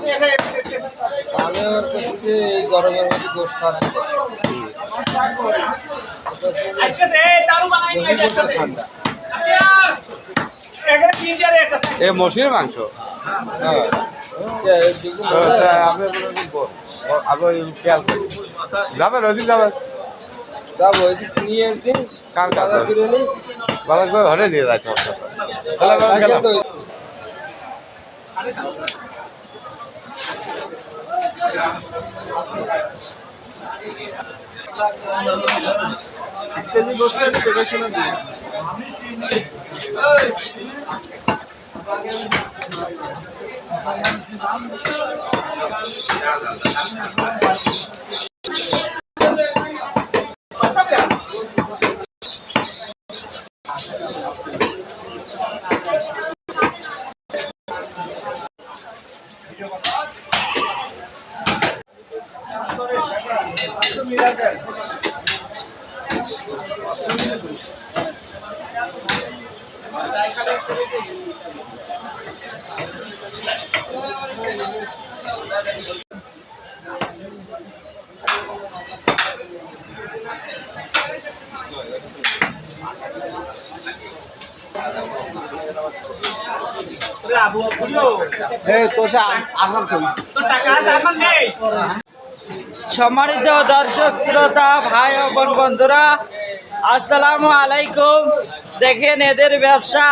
আমি আমার কাছে এই গরমের মধ্যে গোস্ত খাচ্ছি ঠান্ডা এ মসির মাংস আপনি খেয়াল করি যাবেন ওইদিন যাবেন যাবো ওইদিন নিয়ে একদিন কার বাজার করে নিই বাজার করে ঘরে নিয়ে যাচ্ছে সম্মানিত দর্শক শ্রোতা ভাই ও বোন বন্ধুরা, আসসালামু আলাইকুম। দেখেন এদের ব্যবসা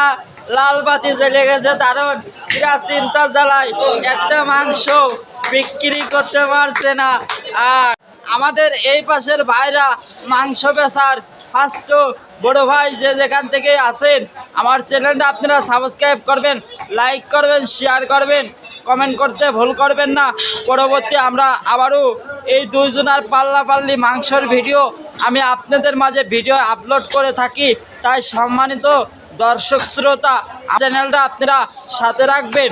লাল বাতি জ্বলে গেছে, দারুণ এরা চিন্তা জ্বালায় একটা মাংস বিক্রি করতে পারছে না। আর আমাদের এই পাশের ভাইরা মাংস বেচার ফার্স্ট বড় ভাই যে যেখান থেকে আসেন, আমার চ্যানেলটা আপনারা সাবস্ক্রাইব করবেন, লাইক করবেন, শেয়ার করবেন, কমেন্ট করতে ভুল করবেন না। পরবর্তী আমরা আবারও এই দুইজনার পাল্লাপাল্লি মাংসর ভিডিও আমি আপনাদের মাঝে ভিডিও আপলোড করে থাকি। তাই সম্মানিত দর্শক শ্রোতা চ্যানেলটা আপনারা সাথে রাখবেন।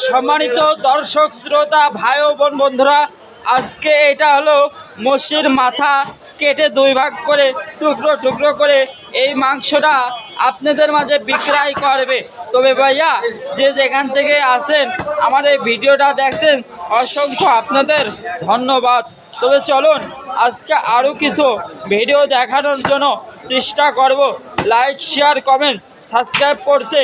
সম্মানিত দর্শক শ্রোতা ভাই ও বোন বন্ধুরা, আজকে এটা হলো মসির মাথা কেটে দুই ভাগ করে টুকরো টুকরো করে এই মাংসটা আপনাদের মাঝে বিক্রয় করবে। তবে ভাইয়া যে যেখান থেকে আসেন আমার এই ভিডিওটা দেখছেন, অসংখ্য আপনাদের ধন্যবাদ। তবে চলুন আজকে আরও কিছু ভিডিও দেখানোর জন্য চেষ্টা করব। লাইক, শেয়ার, কমেন্ট, সাবস্ক্রাইব করতে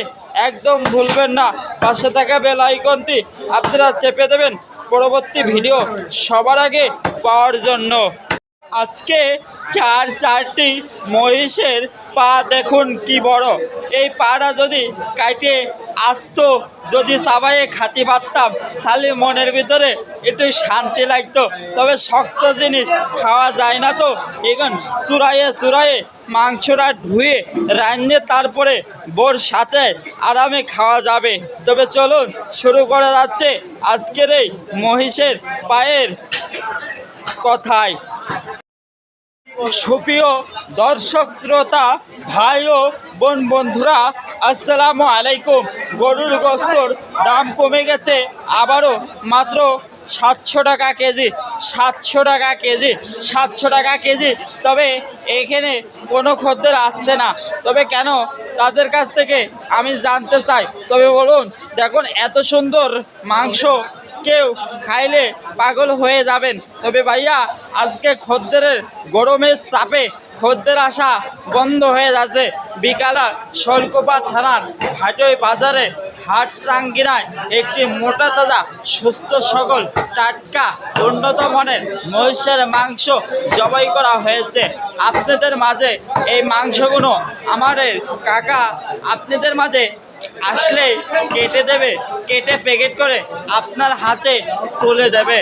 একদম ভুলবেন না। পাশে থাকা বেল আইকনটি আপনারা চেপে দেবেন পরবর্তী ভিডিও সবার আগে পাওয়ার জন্য। আজকে চারটি মহিষের পা দেখুন কি বড়। এই পাটা যদি কাটে আসতো, যদি চাবাইয়ে খাতি পারতাম, তাহলে মনের ভিতরে একটু শান্তি লাগতো। তবে শক্ত জিনিস খাওয়া যায় না, তো এখন চুরাইয়ে মাংসটা ধুয়ে রান্নে তারপরে বোর সাথে আরামে খাওয়া যাবে। তবে চলুন শুরু করা যাচ্ছে আজকের এই মহিষের পায়ের কথায়। সুপ্রিয় দর্শক শ্রোতা ভাই ও বোন বন্ধুরা, আসসালামু আলাইকুম। গরুর গোস্তর দাম কমে গেছে আবারও, মাত্র 700 টাকা কেজি, 700 টাকা কেজি, 700 টাকা কেজি। তবে এখানে কোনো খদ্দের আসছে না। তবে কেন, তাদের কাছ থেকে আমি জানতে চাই। তবে বলুন, দেখুন এত সুন্দর মাংস কেউ খাইলে পাগল হয়ে যাবেন। তবে ভাইয়া আজকে খদ্দেরের গরমের চাপে খদ্দের আসা বন্ধ হয়ে যাচ্ছে। বিকালা শৈলকুপা থানার হাটই বাজারে হাট চাঙ্গিনায় একটি মোটা তাজা সুস্থ সকল টাটকা উন্নত মানের মহিষের মাংস জবাই করা হয়েছে আপনাদের মাঝে। এই মাংসগুলো আমাদের কাকা আপনাদের মাঝে আসলে কেটে দেবে, কেটে প্যাকেট করে আপনার হাতে তুলে দেবে।